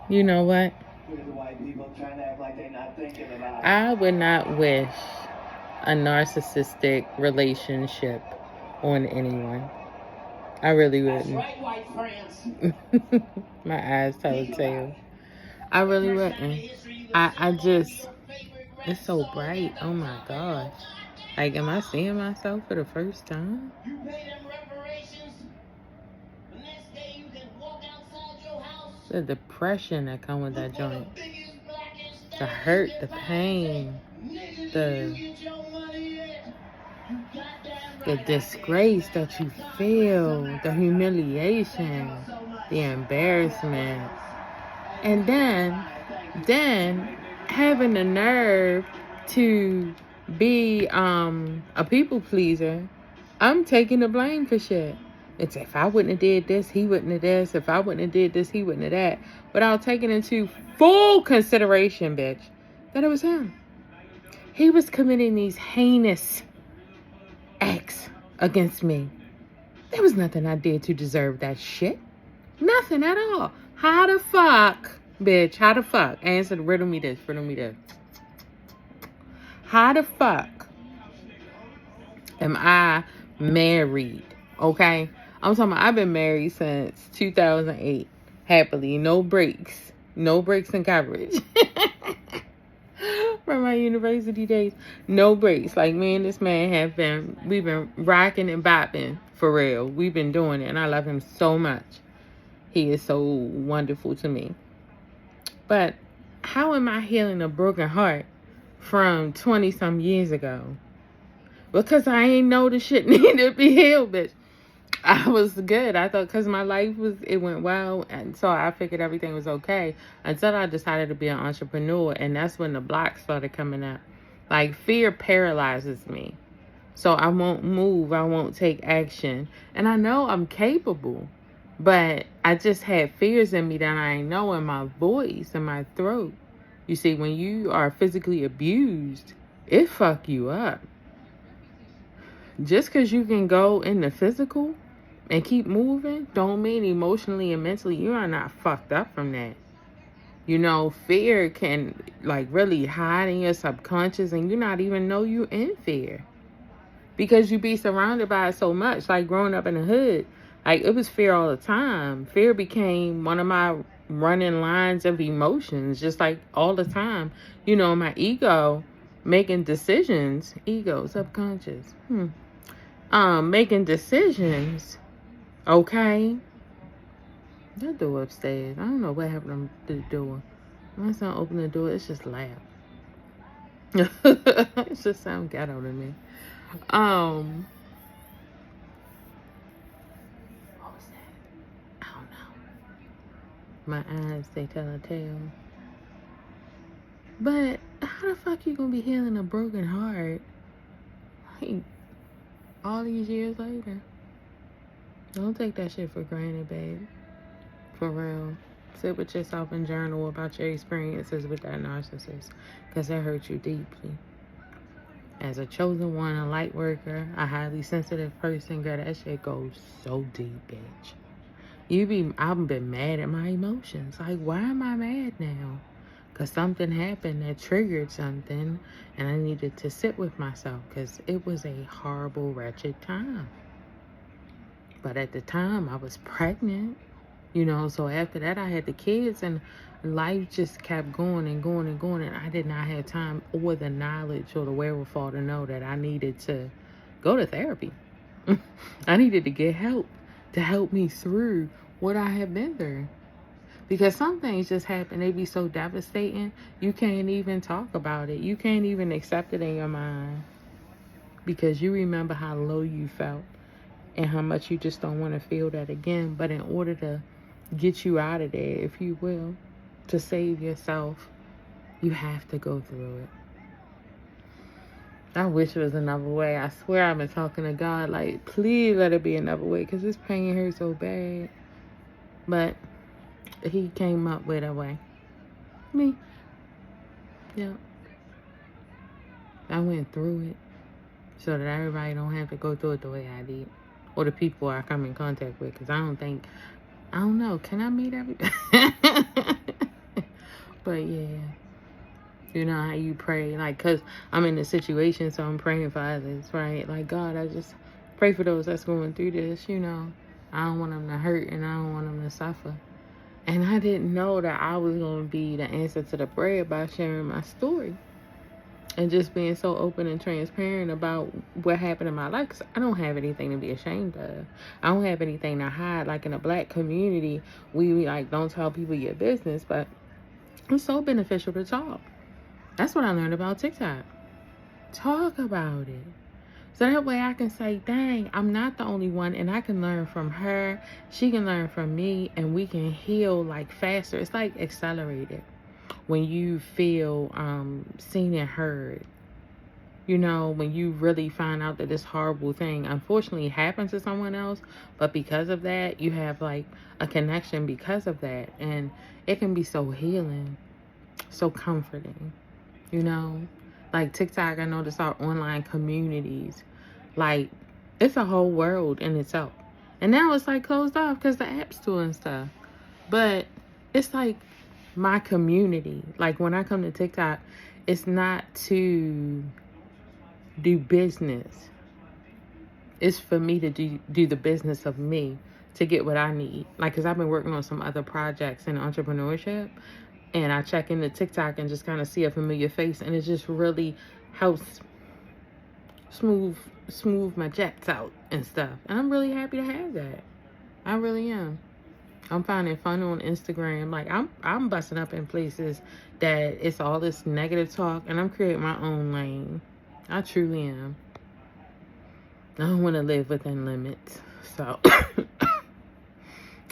You know what? I would not wish a narcissistic relationship on anyone. I really wouldn't. That's right, white France. My eyes tell a tale. I really wouldn't. I just, it's so bright. Oh my gosh. Like, am I seeing myself for the first time? You pay them reparations. The next day you can walk outside your house. The depression that come with that joint. The hurt, the pain, the disgrace that you feel, the humiliation, the embarrassment. And then having the nerve to be a people pleaser. I'm taking the blame for shit. It's if I wouldn't have did this, he wouldn't have this. If I wouldn't have did this, he wouldn't have that. Without taking into full consideration, bitch, that it was him. He was committing these heinous acts against me. There was nothing I did to deserve that shit. Nothing at all. How the fuck, bitch? How the fuck? Answer, riddle me this. How the fuck am I married? Okay? I'm talking about I've been married since 2008. Happily. No breaks. No breaks in coverage. From my university days. No breaks. Like me and this man we've been rocking and bopping for real. We've been doing it and I love him so much. He is so wonderful to me. But how am I healing a broken heart from 20 some years ago? Because I ain't know the shit needed to be healed, bitch. I was good. I thought because my life it went well. And so I figured everything was okay until I decided to be an entrepreneur. And that's when the blocks started coming up. Like fear paralyzes me. So I won't move. I won't take action. And I know I'm capable. But I just had fears in me that I ain't know in my voice, in my throat. You see, when you are physically abused, it fuck you up. Just because you can go in the physical and keep moving, don't mean emotionally and mentally you are not fucked up from that. You know, fear can like really hide in your subconscious and you not even know you in fear. Because you be surrounded by it so much, like growing up in the hood. Like, it was fear all the time. Fear became one of my running lines of emotions, just like all the time. You know, my ego making decisions. Ego, subconscious. Making decisions. Okay. That door upstairs. I don't know what happened to the door. When I open the door, it's just loud. It just sound ghetto to me. My eyes, they tell a tale. But how the fuck you gonna be healing a broken heart like all these years later? Don't take that shit for granted, babe. For real. Sit with yourself and journal about your experiences with that narcissist, because it hurt you deeply. As a chosen one, a light worker, a highly sensitive person, girl, that shit goes so deep, bitch. I've been mad at my emotions. Like, why am I mad now? Because something happened that triggered something, and I needed to sit with myself because it was a horrible, wretched time. But at the time, I was pregnant, you know, so after that, I had the kids, and life just kept going and going and going, and I did not have time or the knowledge or the wherewithal to know that I needed to go to therapy. I needed to get help to help me through what I have been through. Because some things just happen, they be so devastating, you can't even talk about it. You can't even accept it in your mind. Because you remember how low you felt and how much you just don't want to feel that again. But in order to get you out of there, if you will, to save yourself, you have to go through it. I wish there was another way. I swear I've been talking to God, like, please let it be another way, because this pain hurts so bad. But he came up with a way. Me. Yeah. I went through it so that everybody don't have to go through it the way I did. Or the people I come in contact with, because I don't know, can I meet everybody? But yeah, you know how you pray, like, because I'm in a situation, so I'm praying for others, right? Like, God, I just pray for those that's going through this, you know. I don't want them to hurt, and I don't want them to suffer. And I didn't know that I was going to be the answer to the prayer by sharing my story. And just being so open and transparent about what happened in my life. 'Cause I don't have anything to be ashamed of. I don't have anything to hide. Like in the Black community, we like don't tell people your business, but it's so beneficial to talk. That's what I learned about TikTok. Talk about it. So that way I can say, dang, I'm not the only one, and I can learn from her. She can learn from me, and we can heal like faster. It's like accelerated when you feel seen and heard. You know, when you really find out that this horrible thing unfortunately happened to someone else, but because of that, you have like a connection because of that. And it can be so healing, so comforting, you know? Like TikTok, I noticed our online communities, like it's a whole world in itself. And now it's like closed off because the app's doing stuff. But it's like my community. Like when I come to TikTok, it's not to do business. It's for me to do the business of me to get what I need. Like, because I've been working on some other projects in entrepreneurship, and I check into TikTok and just kind of see a familiar face, and it just really helps smooth my jets out and stuff. And I'm really happy to have that. I really am. I'm finding fun on Instagram. Like I'm busting up in places that it's all this negative talk, and I'm creating my own lane. I truly am. I don't want to live within limits. So,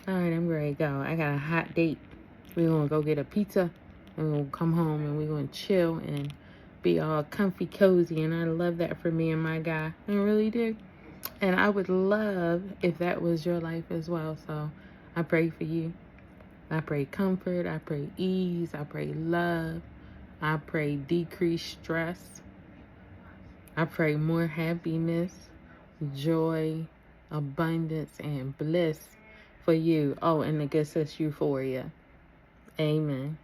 alright, I'm ready to go. I got a hot date. We're going to go get a pizza, and we'll come home, and we're going to chill and be all comfy, cozy. And I love that for me and my guy. I really do. And I would love if that was your life as well. So, I pray for you. I pray comfort. I pray ease. I pray love. I pray decreased stress. I pray more happiness, joy, abundance, and bliss for you. Oh, and the good sis euphoria. Amen.